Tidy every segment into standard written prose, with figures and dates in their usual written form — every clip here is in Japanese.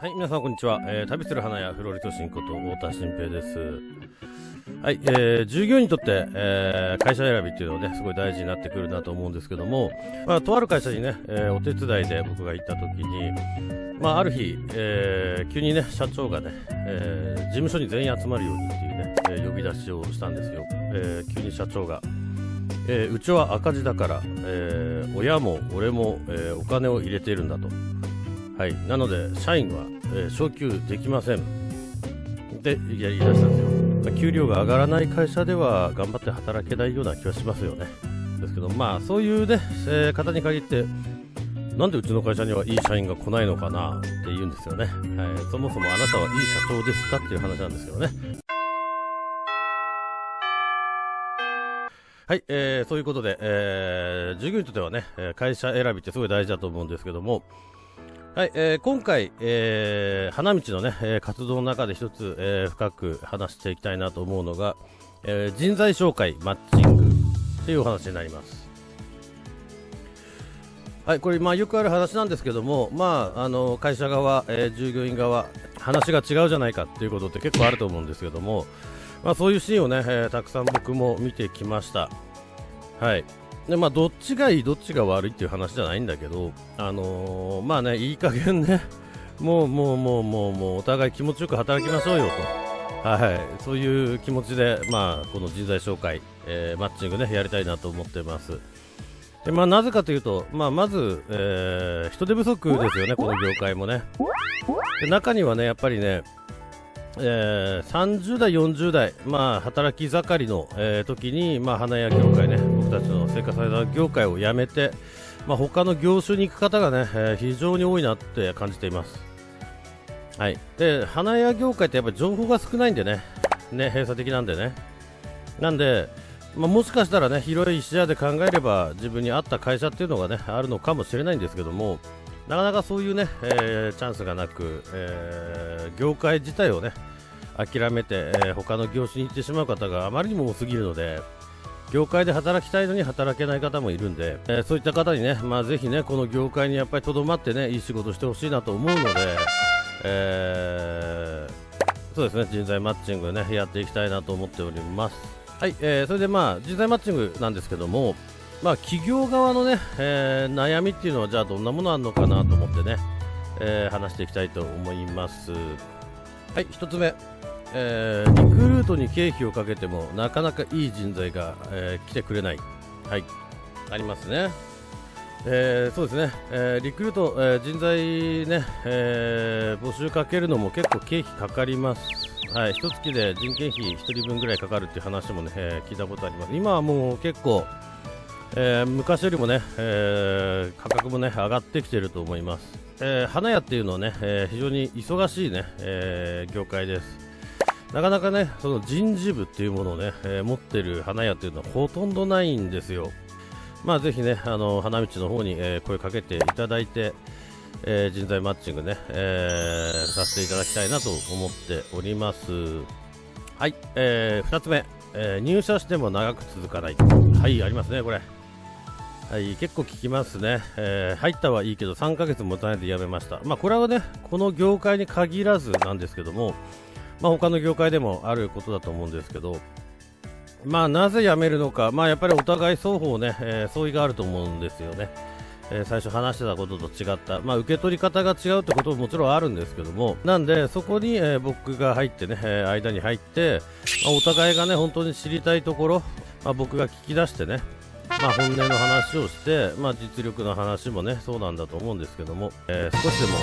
はい、皆さんこんにちは。旅する花屋フロリトシンこと太田新平です。はい、従業員にとって、会社選びっていうのはね、すごい大事になってくるなと思うんですけども、とある会社にね、お手伝いで僕が行った時に、ある日、急にね、社長がね、事務所に全員集まるようにっていうね、呼び出しをしたんですよ。急に社長が、うちは赤字だから、親も俺も、お金を入れているんだと。はい、なので社員は、昇給できませんって言い出したんですよ。給料が上がらない会社では頑張って働けないような気はしますよね。ですけどそういうね、方に限ってなんでうちの会社にはいい社員が来ないのかなって言うんですよね。そもそもあなたはいい社長ですかっていう話なんですけどね。はい、そういうことで、従業員にとってはね、会社選びってすごい大事だと思うんですけども、はい、今回、花道のね、活動の中で一つ、深く話していきたいなと思うのが、人材紹介マッチングというお話になります。はい、これよくある話なんですけども、会社側、従業員側話が違うじゃないかっていうことって結構あると思うんですけども、そういうシーンをね、たくさん僕も見てきました。はい。でどっちがいいどっちが悪いっていう話じゃないんだけど、いい加減ね、もうお互い気持ちよく働きましょうよと、はい、そういう気持ちで、この人材紹介、マッチングねやりたいなと思ってます。でなぜかというと、まず、人手不足ですよね、この業界もね。で中にはねやっぱりね、30代40代、働き盛りの、時に、花屋業界ね、僕たちの生活サイド業界を辞めて、他の業種に行く方がね、非常に多いなって感じています。はい。で花屋業界ってやっぱり情報が少ないんでね、閉鎖的なんでね、なんで、もしかしたらね広い視野で考えれば自分に合った会社っていうのがねあるのかもしれないんですけども、なかなかそういうね、チャンスがなく、業界自体をね諦めて、他の業種に行ってしまう方があまりにも多すぎるので、業界で働きたいのに働けない方もいるんで、そういった方にね、ぜひねこの業界にやっぱりとどまってねいい仕事してほしいなと思うので、そうですね、人材マッチングねやっていきたいなと思っております。はい、それで人材マッチングなんですけども、企業側のね、悩みっていうのはじゃあどんなものあるのかなと思ってね、話していきたいと思います。はい、1つ目、リクルートに経費をかけてもなかなかいい人材が、来てくれない、はい、ありますね。そうですね、リクルート、人材ね、募集かけるのも結構経費かかります。はい、一月で人件費1人分ぐらいかかるっていう話もね、聞いたことあります。今はもう結構昔よりもね、価格もね上がってきていると思います。花屋っていうのはね、非常に忙しいね、業界です。なかなかねその人事部っていうものをね、持っている花屋っていうのはほとんどないんですよ。ぜひね花道の方に、声かけていただいて、人材マッチングね、させていただきたいなと思っております。はい、2つ目、入社しても長く続かない、はい、ありますねこれ。はい、結構聞きますね。入ったはいいけど3ヶ月持たないで辞めました。これはねこの業界に限らずなんですけども、他の業界でもあることだと思うんですけど、なぜ辞めるのか、やっぱりお互い双方ね、相違があると思うんですよね。最初話してたことと違った、受け取り方が違うってことももちろんあるんですけども、なんでそこに、僕が入ってね、間に入って、お互いがね本当に知りたいところ、僕が聞き出してね、本音の話をして、実力の話もねそうなんだと思うんですけども、少しでも、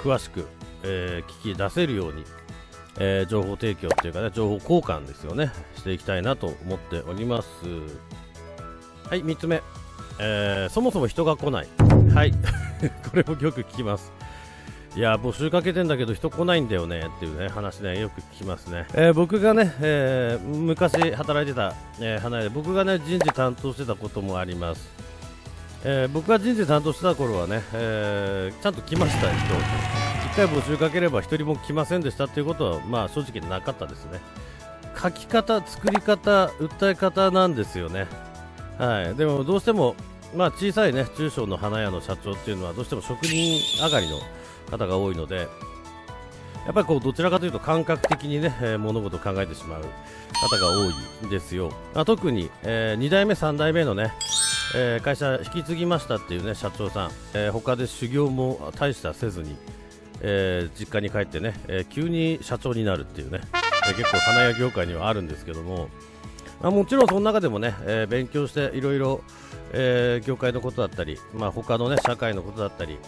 詳しく、聞き出せるように、情報提供っていうかね情報交換ですよねしていきたいなと思っております。はい、3つ目、そもそも人が来ない、はいこれもよく聞きます。いや募集かけてんだけど人来ないんだよねっていうね話ねよく聞きますね。僕がね、昔働いてた、花屋で僕がね人事担当してたこともあります。僕が人事担当してた頃はね、ちゃんと来ました人、1回募集かければ1人も来ませんでしたっていうことは正直なかったですね。書き方、作り方、訴え方なんですよね。はい、でもどうしても小さいね中小の花屋の社長っていうのはどうしても職人上がりの方が多いので、やっぱりこうどちらかというと感覚的にね、物事を考えてしまう方が多いんですよ。特に、2代目3代目のね、会社引き継ぎましたっていうね社長さん、他で修行も大したせずに、実家に帰ってね、急に社長になるっていうね、結構花屋業界にはあるんですけども、もちろんその中でもね、勉強していろいろ業界のことだったり、他のね社会のことだったり、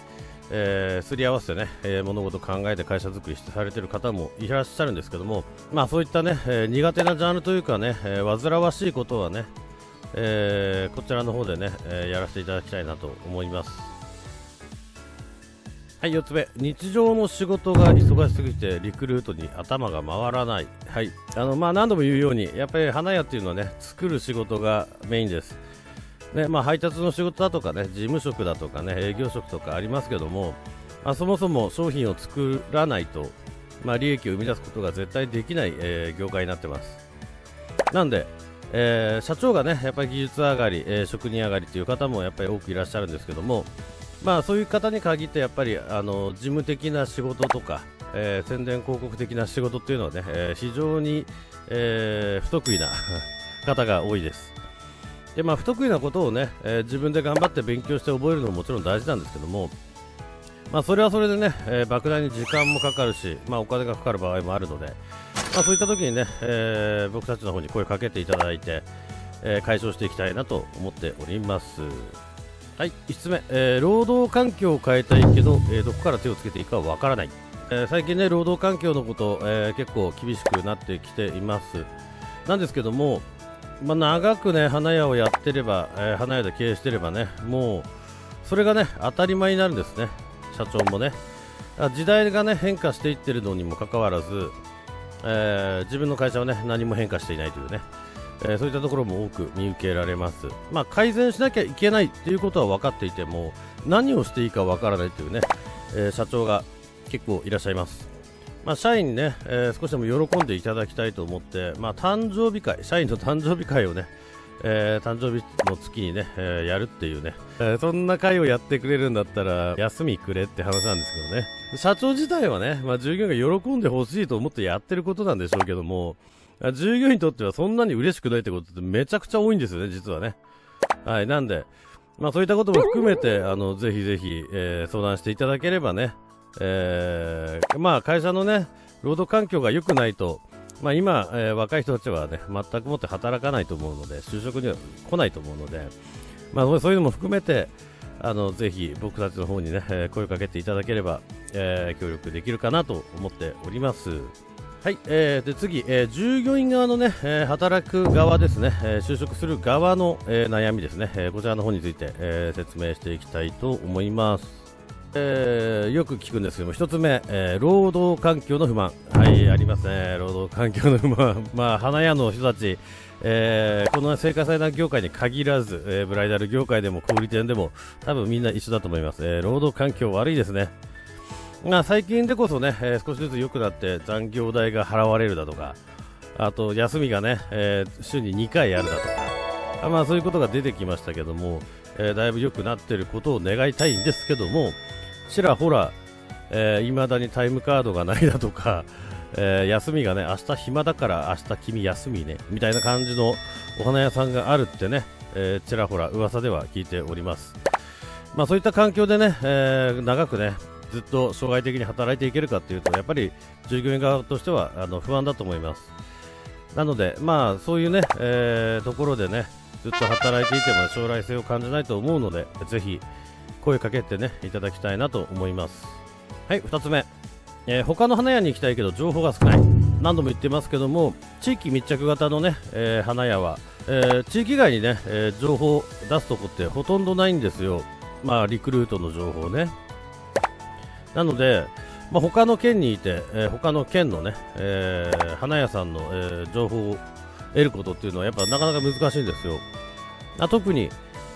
すり合わせてね、物事を考えて会社作りしてされている方もいらっしゃるんですけども、そういったね、苦手なジャンルというかね、煩わしいことはね、こちらの方でね、やらせていただきたいなと思います。はい、4つ目、日常の仕事が忙しすぎてリクルートに頭が回らない。はい、何度も言うようにやっぱり花屋っていうのはね作る仕事がメインですね。配達の仕事だとかね、事務職だとかね、営業職とかありますけども、そもそも商品を作らないと、利益を生み出すことが絶対できない、業界になってます。なんで、社長がねやっぱり技術上がり、職人上がりという方もやっぱり多くいらっしゃるんですけども、そういう方に限ってやっぱり事務的な仕事とか、宣伝広告的な仕事っていうのはね、非常に、不得意な方が多いです。で不得意なことをね、自分で頑張って勉強して覚えるのももちろん大事なんですけども、それはそれでね、莫大に時間もかかるし、お金がかかる場合もあるので、そういった時にね、僕たちの方に声をかけていただいて、解消していきたいなと思っております。はい、5つ目、労働環境を変えたいけど、どこから手をつけていいかわからない。最近ね労働環境のこと、結構厳しくなってきています。なんですけども、長くね花屋をやってれば、花屋で経営してればね、もうそれがね当たり前になるんですね。社長もね、時代がね変化していってるのにもかかわらず、自分の会社はね何も変化していないというね、そういったところも多く見受けられます。改善しなきゃいけないということは分かっていても、何をしていいか分からないというね、社長が結構いらっしゃいます。社員にね、少しでも喜んでいただきたいと思って、誕生日会、社員の誕生日会をね、誕生日の月にね、やるっていうね、そんな会をやってくれるんだったら休みくれって話なんですけどね。社長自体はね、従業員が喜んでほしいと思ってやってることなんでしょうけども、従業員にとってはそんなに嬉しくないってことってめちゃくちゃ多いんですよね、実はね。はい、なんで、そういったことも含めてぜひぜひ、相談していただければね、会社のね労働環境が良くないと、今、若い人たちはね全くもって働かないと思うので、就職には来ないと思うので、そういうのも含めてぜひ僕たちの方にね、声をかけていただければ、協力できるかなと思っております。はい、で次、従業員側のね、働く側ですね、就職する側の、悩みですね、こちらの方について、説明していきたいと思います。よく聞くんですけども、一つ目、労働環境の不満。はい、ありますね、労働環境の不満。花屋の人たち、この生活祭壇業界に限らず、ブライダル業界でも小売店でも多分みんな一緒だと思います。労働環境悪いですね。最近でこそね、少しずつ良くなって残業代が払われるだとか、あと休みがね、週に2回あるだとか、そういうことが出てきましたけども、だいぶ良くなっていることを願いたいんですけども、ちらほら、未だにタイムカードがないだとか、休みがね明日暇だから明日君休みねみたいな感じのお花屋さんがあるってね、ちらほら噂では聞いております。そういった環境でね、長くねずっと障害的に働いていけるかっていうと、やっぱり従業員側としては不安だと思います。なのでそういうね、ところでねずっと働いていても将来性を感じないと思うので、ぜひ声かけてねいただきたいなと思います。はい、2つ目、他の花屋に行きたいけど情報が少ない。何度も言ってますけども、地域密着型のね、花屋は、地域外にね、情報を出すとこってほとんどないんですよ。リクルートの情報ね。なので、他の県にいて、他の県のね、花屋さんの、情報を得ることっていうのはやっぱなかなか難しいんですよ。特に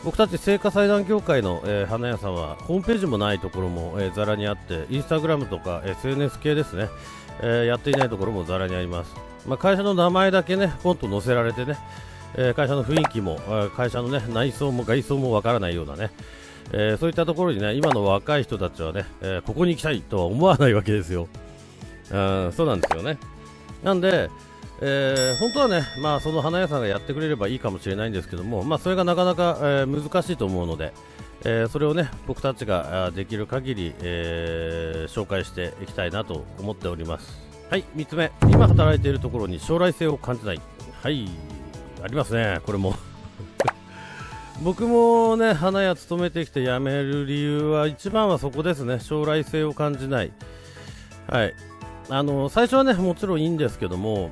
僕たち生花祭壇業界の、花屋さんはホームページもないところも、ざらにあって、インスタグラムとか SNS 系ですね、やっていないところもざらにあります。会社の名前だけねポンと載せられてね、会社の雰囲気も、会社のね内装も外装もわからないようなね、そういったところにね今の若い人たちはね、ここに行きたいとは思わないわけですよ。そうなんですよね。なんで、本当はね、その花屋さんがやってくれればいいかもしれないんですけども、それがなかなか、難しいと思うので、それをね、僕たちができる限り、紹介していきたいなと思っております。はい、3つ目、今働いているところに将来性を感じない。はい、ありますね、これも。僕もね、花屋勤めてきて辞める理由は、一番はそこですね、将来性を感じない。はい、最初はね、もちろんいいんですけども、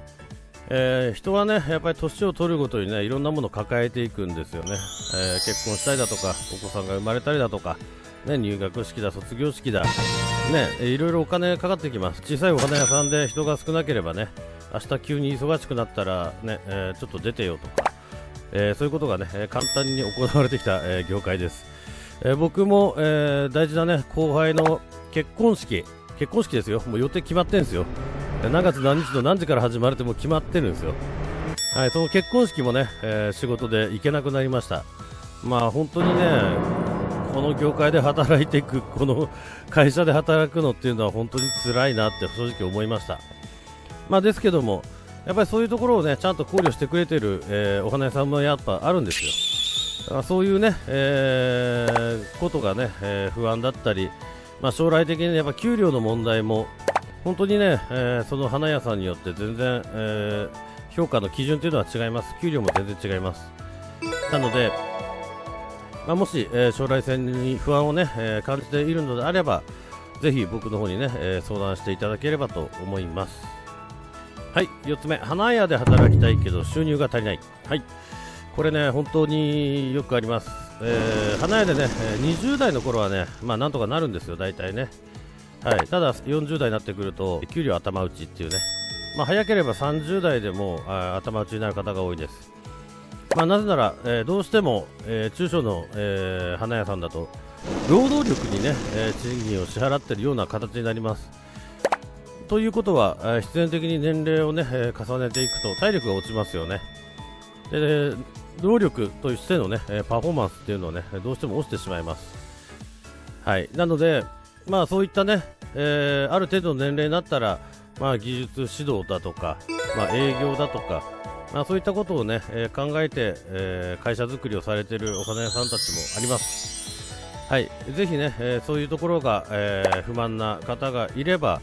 人はね、やっぱり年を取るごとにね、いろんなものを抱えていくんですよね。結婚したりだとか、お子さんが生まれたりだとか、ね、入学式だ、卒業式だ、ね、いろいろお金かかってきます。小さいお花屋さんで人が少なければね、明日急に忙しくなったらね、ちょっと出てよとか、そういうことがね、簡単に行われてきた、業界です。僕も、大事なね、後輩の結婚式ですよ。もう予定決まってるんですよ。何月何日の何時から始まるってもう決まってるんですよ。はい、その結婚式もね、仕事で行けなくなりました。本当にね、この業界で働いていく、この会社で働くのっていうのは本当に辛いなって正直思いました。ですけども、やっぱりそういうところをね、ちゃんと考慮してくれてる、お花屋さんもやっぱあるんですよ。そういうね、ことがね、不安だったり、将来的にやっぱ給料の問題も本当にね、その花屋さんによって全然、評価の基準というのは違います。給料も全然違います。なので、もし、将来性に不安をね、感じているのであれば、ぜひ僕の方にね、相談していただければと思います。はい、4つ目、花屋で働きたいけど収入が足りない。はい、これね、本当によくあります。花屋でね、20代の頃はね、なんとかなるんですよ、大体ね。はい、ただ40代になってくると給料頭打ちっていうね、早ければ30代でも頭打ちになる方が多いです。なぜなら、どうしても、中小の、花屋さんだと労働力にね、賃金を支払っているような形になります。ということは、必然的に年齢をね、重ねていくと体力が落ちますよね。で、労力としてのね、パフォーマンスっていうのはね、どうしても落ちてしまいます。はい、なので、そういったね、ある程度の年齢になったら、技術指導だとか、営業だとか、そういったことをね、考えて、会社作りをされているお花屋さんたちもあります。はい、ぜひね、そういうところが、不満な方がいれば、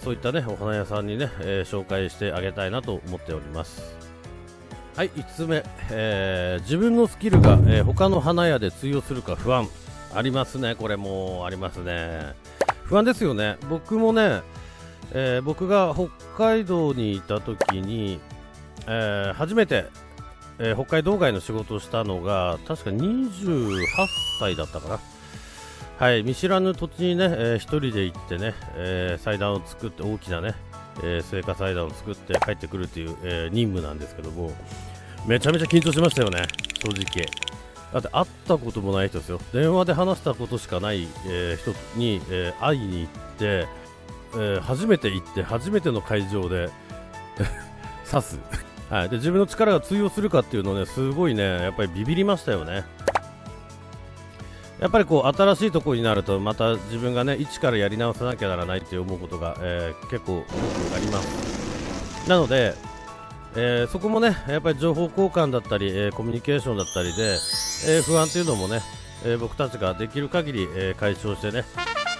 そういったね、お花屋さんにね、紹介してあげたいなと思っております。はい、5つ目、自分のスキルが、他の花屋で通用するか不安。ありますね、これもありますね。不安ですよね。僕もね、僕が北海道にいた時に、初めて、北海道外の仕事をしたのが確か28歳だったかな。はい、見知らぬ土地にね、一人で行ってね、祭壇を作って、大きなね、聖火祭壇を作って帰ってくるという、任務なんですけども、めちゃめちゃ緊張しましたよね、正直。だって会ったこともない人ですよ。電話で話したことしかない、人に、会いに行って、初めて行って初めての会場で刺す、はい、で自分の力が通用するかっていうのね、すごいね、やっぱりビビりましたよね。やっぱりこう新しいところになるとまた自分がね一からやり直さなきゃならないって思うことが、結構多くあります。なので、そこもねやっぱり情報交換だったり、コミュニケーションだったりで、不安というのもね、僕たちができる限り、解消してね、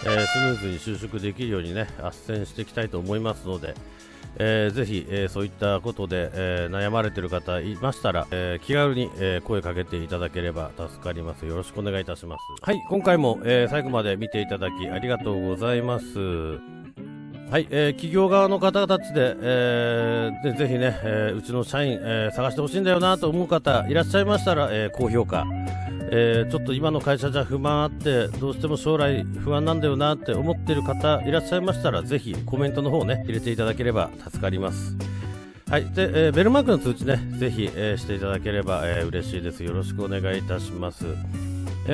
スムーズに就職できるようにね斡旋していきたいと思いますので、ぜひ、そういったことで、悩まれている方いましたら、気軽に、声かけていただければ助かります。よろしくお願いいたします。はい、今回も、最後まで見ていただきありがとうございます。はい、企業側の方たちで、ぜひね、うちの社員、探してほしいんだよなと思う方いらっしゃいましたら、高評価、ちょっと今の会社じゃ不満あってどうしても将来不安なんだよなって思っている方いらっしゃいましたら、ぜひコメントの方ね入れていただければ助かります。はい、で、ベルマークの通知ねぜひ、していただければ、嬉しいです。よろしくお願いいたします。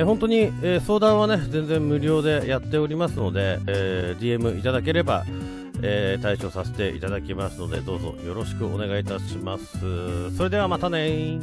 本当に、相談はね全然無料でやっておりますので、DM いただければ、対処させていただきますので、どうぞよろしくお願いいたします。それではまたね。